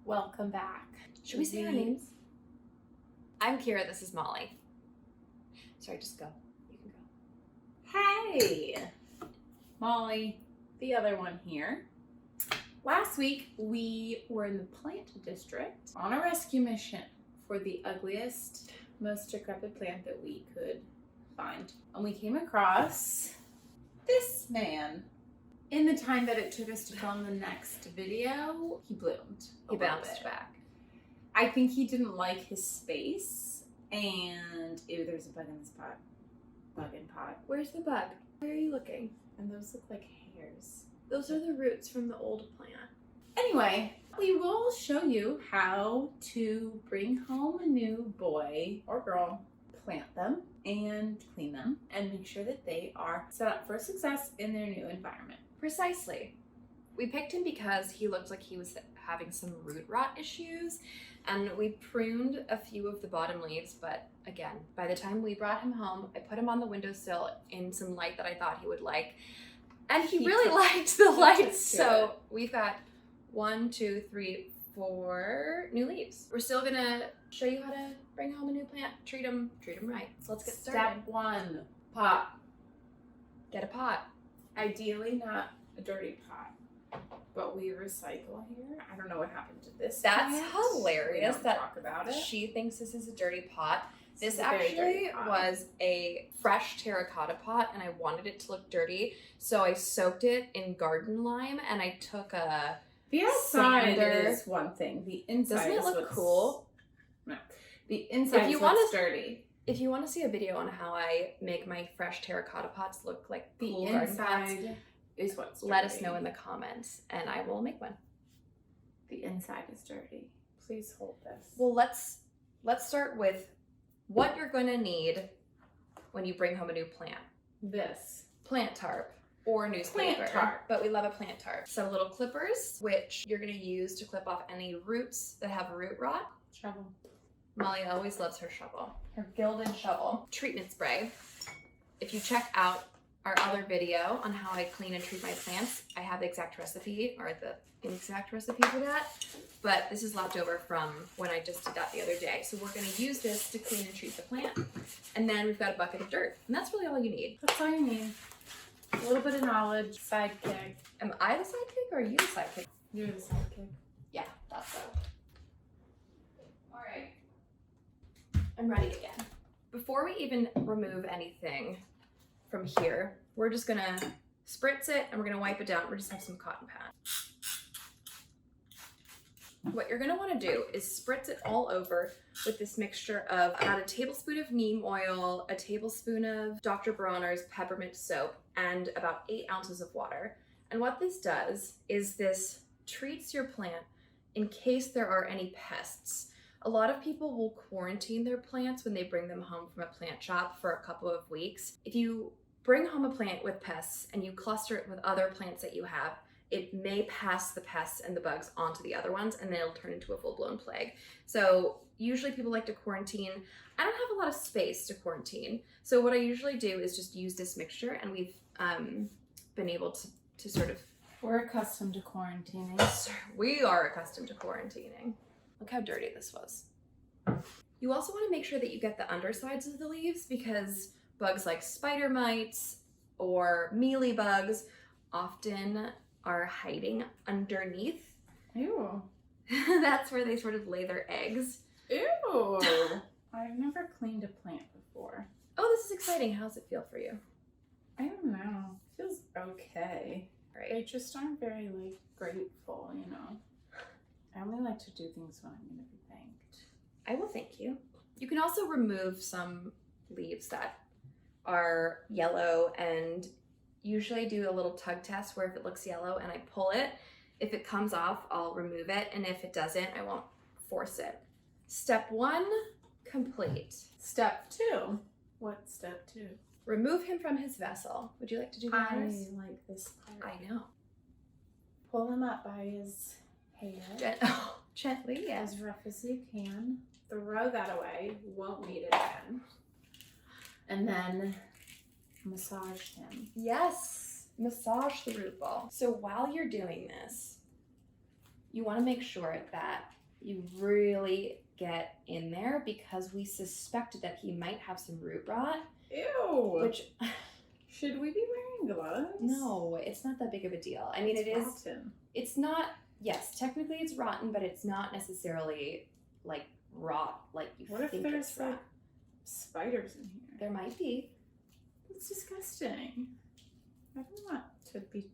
Welcome back. Should we say our names? I'm Ciara, this is Molly. Sorry, just go. You can go. Hey! Molly, the other one here. Last week, we were in the plant district on a rescue mission for the ugliest, most decrepit plant that we could find. And we came across this man. In the time that it took us to film the next video, he bloomed. He bounced back. I think he didn't like his space, and ew, there's a bug in this pot. Bug in pot. Where's the bug? Where are you looking? And those look like hairs. Those are the roots from the old plant. Anyway, we will show you how to bring home a new boy or girl, plant them, and clean them, and make sure that they are set up for success in their new environment. Precisely. We picked him because he looked like he was having some root rot issues, and we pruned a few of the bottom leaves, but again, by the time we brought him home, I put him on the windowsill in some light that I thought he would like, and he really liked the light, so we've got 1, 2, 3, 4 new leaves. We're still gonna show you how to bring home a new plant, treat them right. So let's get started. Step 1, pot. Get a pot. Ideally not a dirty pot, but we recycle here. I don't know what happened to this. That's plant. hilarious We don't that talk about it. she thinks this is a dirty pot. This is a very dirty actually pot. was a fresh terracotta pot, and I wanted it to look dirty, so I soaked it in garden lime, and I took a The outside sander. is one thing. The inside Doesn't it is look what's cool? No. The inside you is wanna- what's dirty. If you want to see a video on how I make my fresh terracotta pots look like The cool garden pots, inside is what's dirty. let us know in the comments, and I will make one. The inside is dirty. Please hold this. Well, let's start with what you're going to need when you bring home a new plant. This. Plant tarp or newspaper. Plant tarp. But we love a plant tarp. Some little clippers, which you're going to use to clip off any roots that have root rot. Shovel. Molly always loves her shovel. Her gilded shovel. Treatment spray. If you check out our other video on how I clean and treat my plants, I have the exact recipe, or the exact recipe for that, but this is left over from when I just did that the other day. So we're going to use this to clean and treat the plant. And then we've got a bucket of dirt, and that's really all you need. That's all you need. A little bit of knowledge. Sidekick. Am I the sidekick or are you the sidekick? You're the sidekick. Yeah, that's so. All right. I'm ready again. Before we even remove anything from here, we're just gonna spritz it and we're gonna wipe it down. We just have some cotton pad. What you're gonna wanna do is spritz it all over with this mixture of about a tablespoon of neem oil, a tablespoon of Dr. Bronner's peppermint soap, and about 8 ounces of water. And what this does is this treats your plant in case there are any pests. A lot of people will quarantine their plants when they bring them home from a plant shop for a couple of weeks. If you bring home a plant with pests and you cluster it with other plants that you have, it may pass the pests and the bugs onto the other ones, and then it'll turn into a full-blown plague. So usually people like to quarantine. I don't have a lot of space to quarantine. So what I usually do is just use this mixture, and we've been able to sort of... We're accustomed to quarantining. We are accustomed to quarantining. Look how dirty this was. You also want to make sure that you get the undersides of the leaves, because bugs like spider mites or mealybugs often are hiding underneath. Ew. That's where they sort of lay their eggs. Ew. I've never cleaned a plant before. Oh, this is exciting. How's it feel for you? I don't know. It feels okay. Right. I just aren't very, like, grateful, you know. I only like to do things when I'm going to be thanked. I will thank you. You can also remove some leaves that are yellow, and usually do a little tug test where if it looks yellow and I pull it, if it comes off, I'll remove it, and if it doesn't, I won't force it. Step 1, complete. Step 2. What's step 2? Remove him from his vessel. Would you like to do the honors? I like this part. I know. Pull him up by his hair. Gently, yes. As rough as you can. Throw that away. Won't need it again. And then massage him. Yes. Massage the root ball. So while you're doing this, You want to make sure that you really get in there because we suspected that he might have some root rot. Ew. Which, should we be wearing gloves? no, it's not that big of a deal. I mean, It's rotten. It's not, yes, technically it's rotten, but it's not necessarily like rot like you What if think there's it's rot. like spiders in here? There might be. It's disgusting. I don't want to be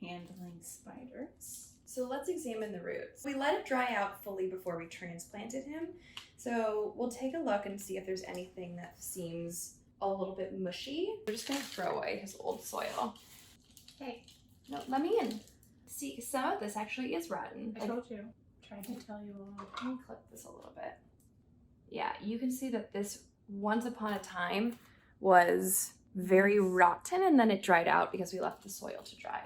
handling spiders. So let's examine the roots. We let it dry out fully before we transplanted him. So we'll take a look and see if there's anything that seems a little bit mushy. We're just gonna throw away his old soil. Hey. No, let me in. See, some of this actually is rotten. I told you. Tried to tell you all. Let me clip this a little bit. Yeah, you can see that this once upon a time was very rotten and then it dried out because we left the soil to dry.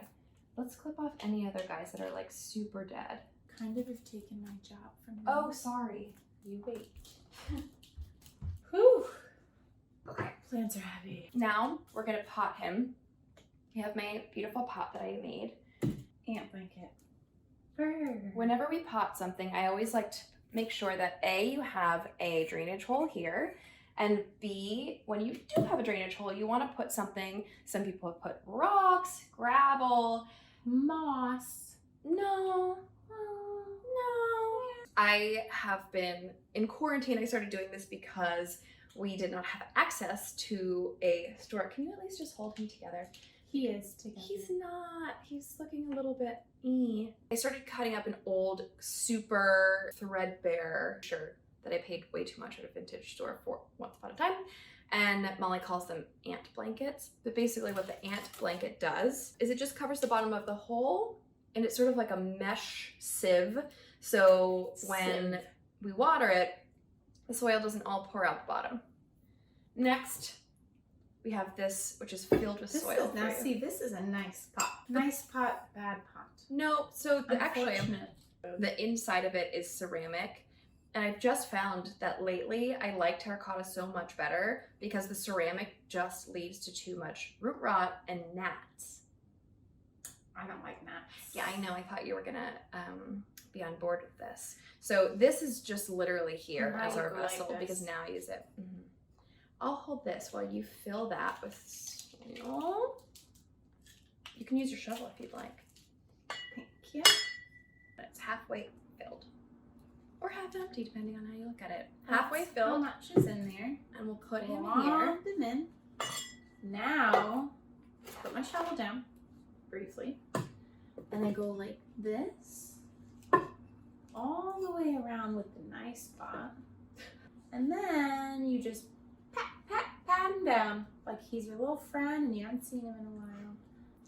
Let's clip off any other guys that are like super dead. Kind of have taken my job from me. Oh, sorry. You wait. Whew. Okay, plants are heavy. Now we're gonna pot him. We have my beautiful pot that I made. Ant blanket. Brr. Whenever we pot something, I always like to make sure that A, you have a drainage hole here, and B, when you do have a drainage hole, you want to put something. Some people have put rocks, gravel, moss. No. I have been in quarantine. I started doing this because we did not have access to a store. Can you at least just hold him together? He is together. He's not. He's looking a little bit I started cutting up an old, super threadbare shirt that I paid way too much at a vintage store for once upon a time. And Molly calls them ant blankets. But basically what the ant blanket does is it just covers the bottom of the hole and it's sort of like a mesh sieve. So when we water it, the soil doesn't all pour out the bottom. Next, we have this, which is filled with soil. Now see, this is a nice pot. Nice pot, bad pot. No, so actually, the inside of it is ceramic. And I've just found that lately I like terracotta so much better because the ceramic just leads to too much root rot and gnats. I don't like gnats. Yeah, I know. I thought you were gonna be on board with this. So this is just literally here as our vessel because now I use it. Mm-hmm. I'll hold this while you fill that with soil. You can use your shovel if you'd like. Thank you. It's halfway filled. Or half empty, depending on how you look at it. Halfway filled. How much is in there? And we'll put him Plop here. them in. Now, put my shovel down briefly. And I go like this. All the way around with the nice spot. And then you just pat him down like he's your little friend and you haven't seen him in a while.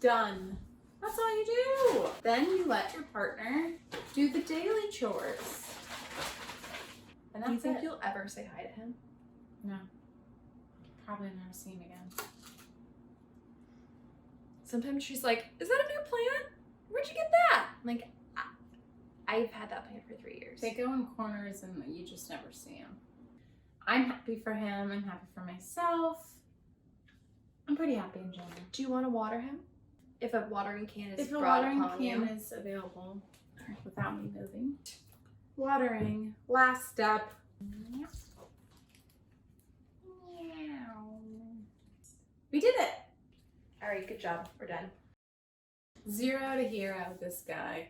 Done. That's all you do. Then you let your partner do the daily chores. And that's Do you think it. you'll ever say hi to him? No. Probably never see him again. Sometimes she's like, is that a new plant? Where'd you get that? I'm like, I've had that plant for 3 years. They go in corners and you just never see him. I'm happy for him. I'm happy for myself. I'm pretty happy in general. Do you want to water him? If a watering can is If a brought watering upon can you. is available without me moving. Watering. Last step. Meow. We did it. All right, good job. We're done. 0 to hero with this guy.